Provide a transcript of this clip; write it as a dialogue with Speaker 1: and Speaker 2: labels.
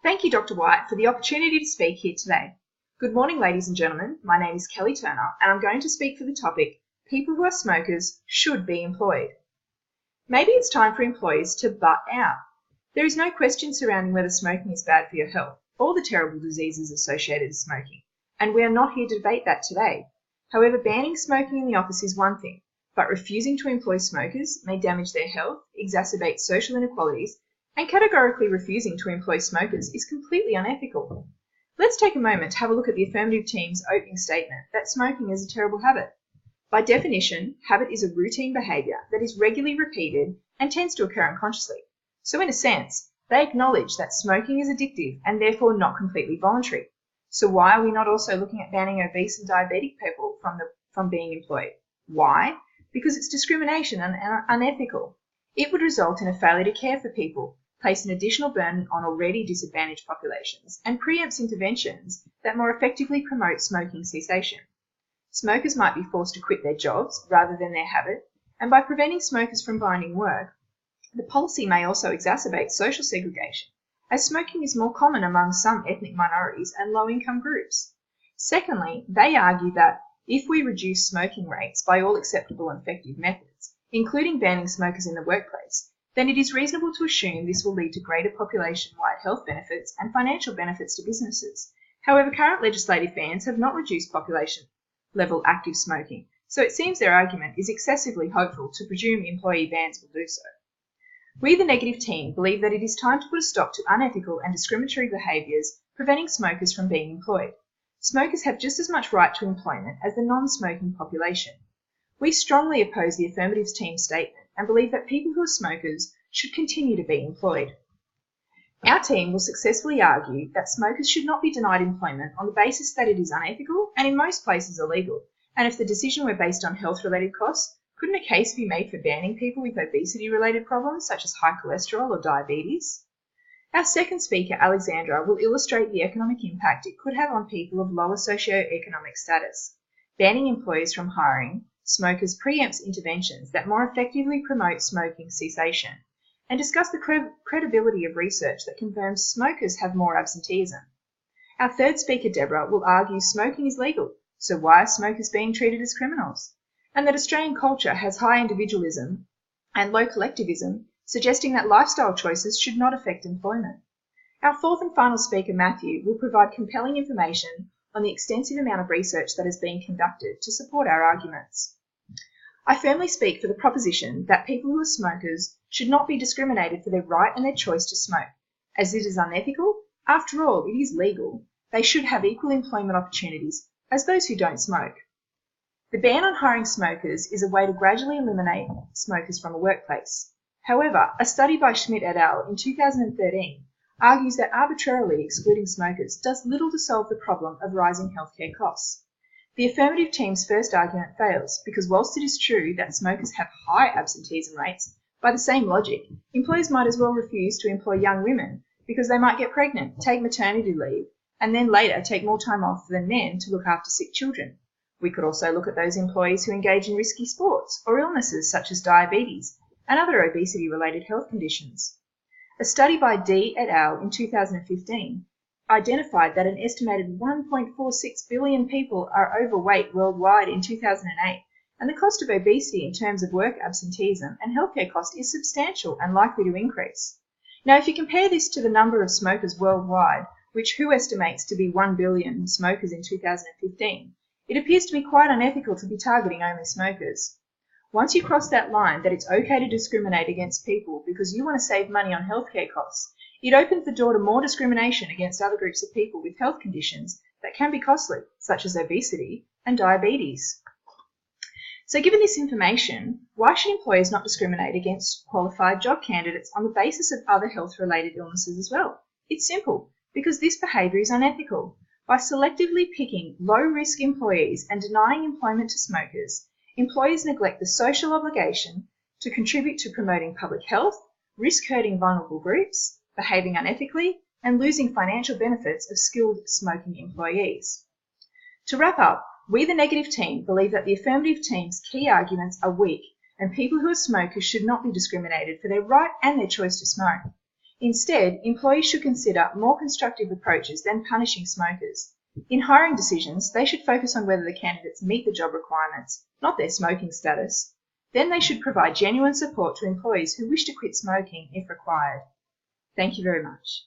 Speaker 1: Thank you, Dr. White, for the opportunity to speak here today. Good morning, ladies and gentlemen. My name is Kelly Turner, and I'm going to speak for the topic, people who are smokers should be employed. Maybe it's time for employers to butt out. There is no question surrounding whether smoking is bad for your health or the terrible diseases associated with smoking, and we are not here to debate that today. However, banning smoking in the office is one thing, but refusing to employ smokers may damage their health, exacerbate social inequalities, and categorically refusing to employ smokers is completely unethical. Let's take a moment to have a look at the affirmative team's opening statement that smoking is a terrible habit. By definition, habit is a routine behaviour that is regularly repeated and tends to occur unconsciously. So in a sense, they acknowledge that smoking is addictive and therefore not completely voluntary. So why are we not also looking at banning obese and diabetic people from being employed? Why? Because it's discrimination and unethical. It would result in a failure to care for people, place an additional burden on already disadvantaged populations, and preempts interventions that more effectively promote smoking cessation. Smokers might be forced to quit their jobs rather than their habit, and by preventing smokers from finding work, the policy may also exacerbate social segregation, as smoking is more common among some ethnic minorities and low-income groups. Secondly, they argue that if we reduce smoking rates by all acceptable and effective methods, including banning smokers in the workplace, then it is reasonable to assume this will lead to greater population-wide health benefits and financial benefits to businesses. However, current legislative bans have not reduced population-level active smoking, so it seems their argument is excessively hopeful to presume employee bans will do so. We, the negative team, believe that it is time to put a stop to unethical and discriminatory behaviours preventing smokers from being employed. Smokers have just as much right to employment as the non-smoking population. We strongly oppose the affirmative team's statement and believe that people who are smokers should continue to be employed. Our team will successfully argue that smokers should not be denied employment on the basis that it is unethical and in most places illegal, and if the decision were based on health-related costs, couldn't a case be made for banning people with obesity-related problems such as high cholesterol or diabetes? Our second speaker, Alexandra, will illustrate the economic impact it could have on people of lower socio-economic status. Banning employers from hiring smokers preempts interventions that more effectively promote smoking cessation, and discuss the credibility of research that confirms smokers have more absenteeism. Our third speaker, Deborah, will argue smoking is legal, so why are smokers being treated as criminals? And that Australian culture has high individualism and low collectivism, suggesting that lifestyle choices should not affect employment. Our fourth and final speaker, Matthew, will provide compelling information on the extensive amount of research that has been conducted to support our arguments. I firmly speak for the proposition that people who are smokers should not be discriminated for their right and their choice to smoke, as it is unethical. After all, it is legal. They should have equal employment opportunities as those who don't smoke. The ban on hiring smokers is a way to gradually eliminate smokers from a workplace. However, a study by Schmidt et al. In 2013 argues that arbitrarily excluding smokers does little to solve the problem of rising healthcare costs. The affirmative team's first argument fails because whilst it is true that smokers have high absenteeism rates, by the same logic, employers might as well refuse to employ young women because they might get pregnant, take maternity leave, and then later take more time off than men to look after sick children. We could also look at those employees who engage in risky sports or illnesses such as diabetes and other obesity-related health conditions. A study by D et al. In 2015 identified that an estimated 1.46 billion people are overweight worldwide in 2008, and the cost of obesity in terms of work absenteeism and healthcare cost is substantial and likely to increase. Now, if you compare this to the number of smokers worldwide, which WHO estimates to be 1 billion smokers in 2015, it appears to be quite unethical to be targeting only smokers. Once you cross that line that it's okay to discriminate against people because you want to save money on healthcare costs, it opens the door to more discrimination against other groups of people with health conditions that can be costly, such as obesity and diabetes. So given this information, why should employers not discriminate against qualified job candidates on the basis of other health-related illnesses as well? It's simple, because this behaviour is unethical. By selectively picking low-risk employees and denying employment to smokers, employers neglect the social obligation to contribute to promoting public health, risk hurting vulnerable groups, behaving unethically, and losing financial benefits of skilled smoking employees. To wrap up, we, the negative team, believe that the affirmative team's key arguments are weak and people who are smokers should not be discriminated for their right and their choice to smoke. Instead, employees should consider more constructive approaches than punishing smokers. In hiring decisions, they should focus on whether the candidates meet the job requirements, not their smoking status. Then they should provide genuine support to employees who wish to quit smoking if required. Thank you very much.